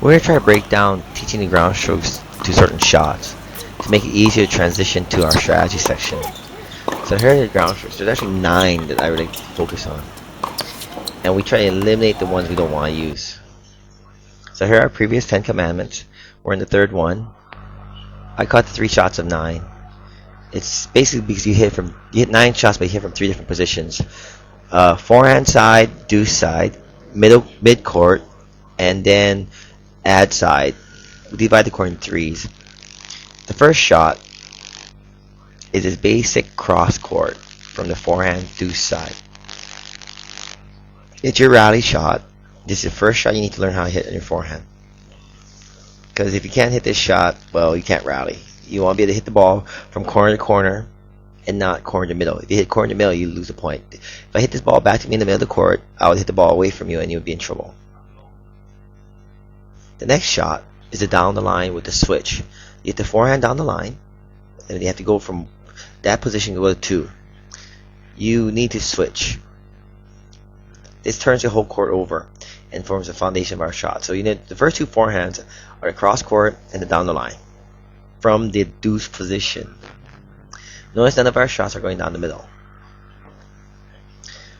We're going to try to break down teaching the ground strokes to certain shots to make it easier to transition to our strategy section. So here are the ground strokes. There's actually 9 that I really focus on. And we try to eliminate the ones we don't want to use. So here are our previous 10 commandments. We're in the third one. I caught the 3 shots of 9. It's basically because you hit 9 shots, but you hit from 3 different positions. Forehand side, deuce side, mid court, and then ad side. We divide the court in 3s. The first shot is this basic cross court from the forehand deuce side. It's your rally shot. This is the first shot you need to learn how to hit on your forehand. Because if you can't hit this shot, well, you can't rally. You want to be able to hit the ball from corner to corner and not corner to middle. If you hit corner to middle, you lose a point. If I hit this ball back to me in the middle of the court, I would hit the ball away from you and you would be in trouble. The next shot is the down the line with the switch. You hit the forehand down the line, and you have to go from that position to go to 2. You need to switch. This turns the whole court over and forms the foundation of our shot. So you need the first 2 forehands are the cross court and the down the line from the deuce position. Notice none of our shots are going down the middle.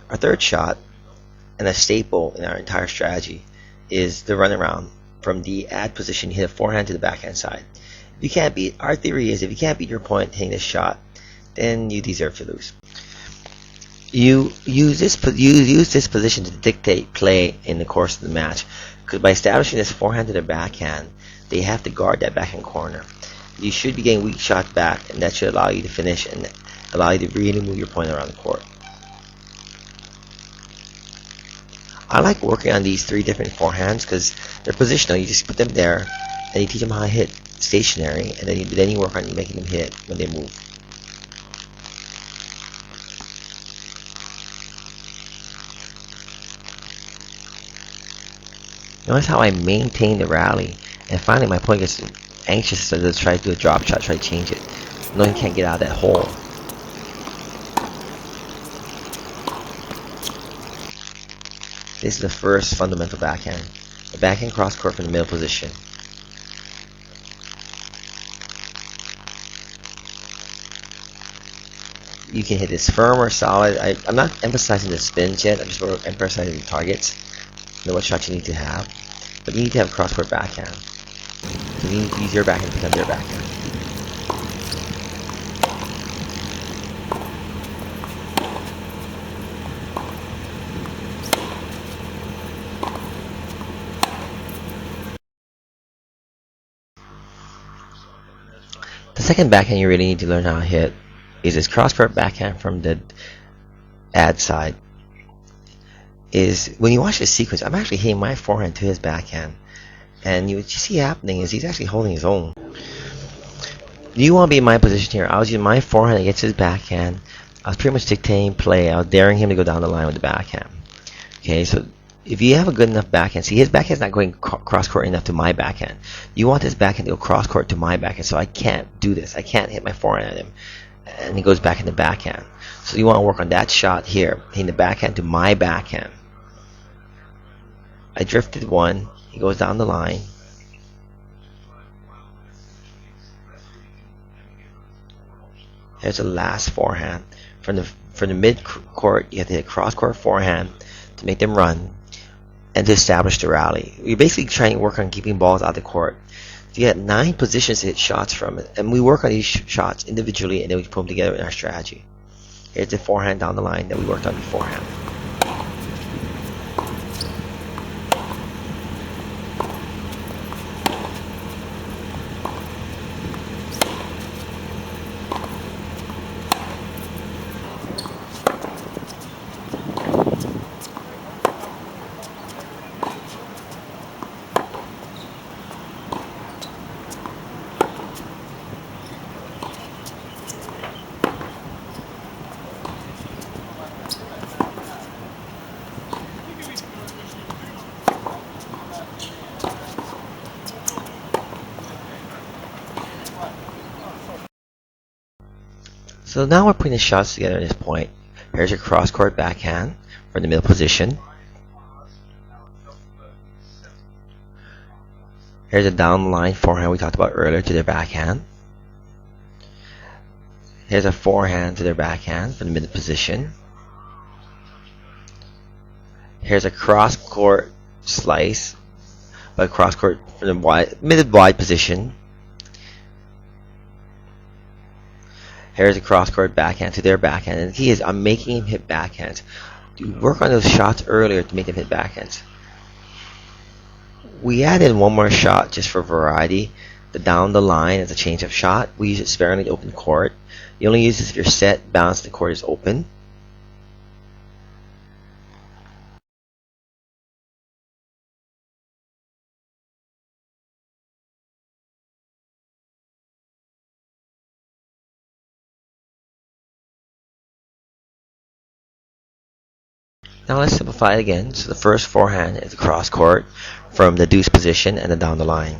Our third shot, and a staple in our entire strategy, is the runaround from the ad position. You hit a forehand to the backhand side. If you can't beat, our theory is if you can't beat your opponent hitting this shot, then you deserve to lose. You use this position to dictate play in the course of the match, because by establishing this forehand to their backhand, they have to guard that backhand corner. You should be getting weak shots back, and that should allow you to finish and allow you to really move your opponent around the court. I like working on these 3 different forehands because they're positional. You just put them there, and you teach them how to hit stationary, and then you work on making them hit when they move. Notice how I maintain the rally, and finally my opponent gets anxious, so to try to do a drop shot, try to change it. No, he can't get out of that hole. This is the first fundamental backhand. The backhand cross court from the middle position. You can hit this firm or solid. I'm not emphasizing the spins yet. I'm just emphasizing the targets. You know what shots you need to have. But you need to have a cross court backhand. So you need to use your backhand to become their backhand. The second backhand you really need to learn how to hit is this cross court backhand from the ad side. Is when you watch this sequence, I'm actually hitting my forehand to his backhand. And what you see happening is he's actually holding his own. You want to be in my position here. I was using my forehand against his backhand. I was pretty much dictating play. I was daring him to go down the line with the backhand. Okay, so if you have a good enough backhand, see his backhand's not going cross court enough to my backhand. You want his backhand to go cross court to my backhand, so I can't do this. I can't hit my forehand at him. And he goes back in the backhand. So you want to work on that shot here, hitting the backhand to my backhand. I drifted one. He goes down the line. Here's the last forehand. From the mid court, you have to hit cross court forehand to make them run and to establish the rally. You're basically trying to work on keeping balls out of the court. So you get 9 positions to hit shots from it, and we work on these shots individually, and then we put them together in our strategy. Here's the forehand down the line that we worked on beforehand. So now we're putting the shots together at this point. Here's your cross court backhand from the middle position. Here's a down the line forehand we talked about earlier to their backhand. Here's a forehand to their backhand from the mid position. Here's a cross court slice, but cross court from the mid wide position. Here's a cross court backhand to their backhand, and the key is I'm making him hit backhands. You work on those shots earlier to make them hit backhands. We added one more shot just for variety. The down the line is a change of shot. We use it sparingly to open court. You only use this if your set bounce the court is open. Now let's simplify it again. So the first forehand is a cross court from the deuce position and then down the line.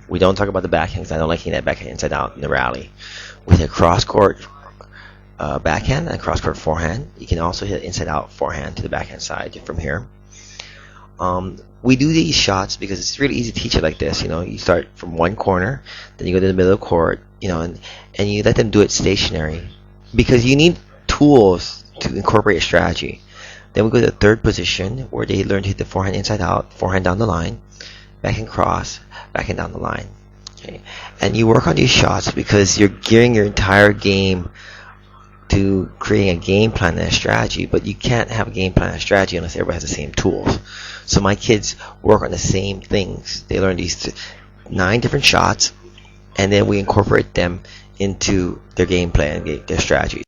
We don't talk about the backhand because I don't like hitting that backhand inside out in the rally. With a cross court backhand and a cross court forehand, you can also hit inside out forehand to the backhand side from here. We do these shots because it's really easy to teach it like this. You start from one corner, then you go to the middle of the court, and you let them do it stationary because you need tools to incorporate a strategy. Then we go to the third position where they learn to hit the forehand inside out, forehand down the line, backhand cross, backhand down the line. Okay. And you work on these shots because you're gearing your entire game to creating a game plan and a strategy, but you can't have a game plan and a strategy unless everybody has the same tools. So my kids work on the same things. They learn these 9 different shots, and then we incorporate them into their game plan, their strategy.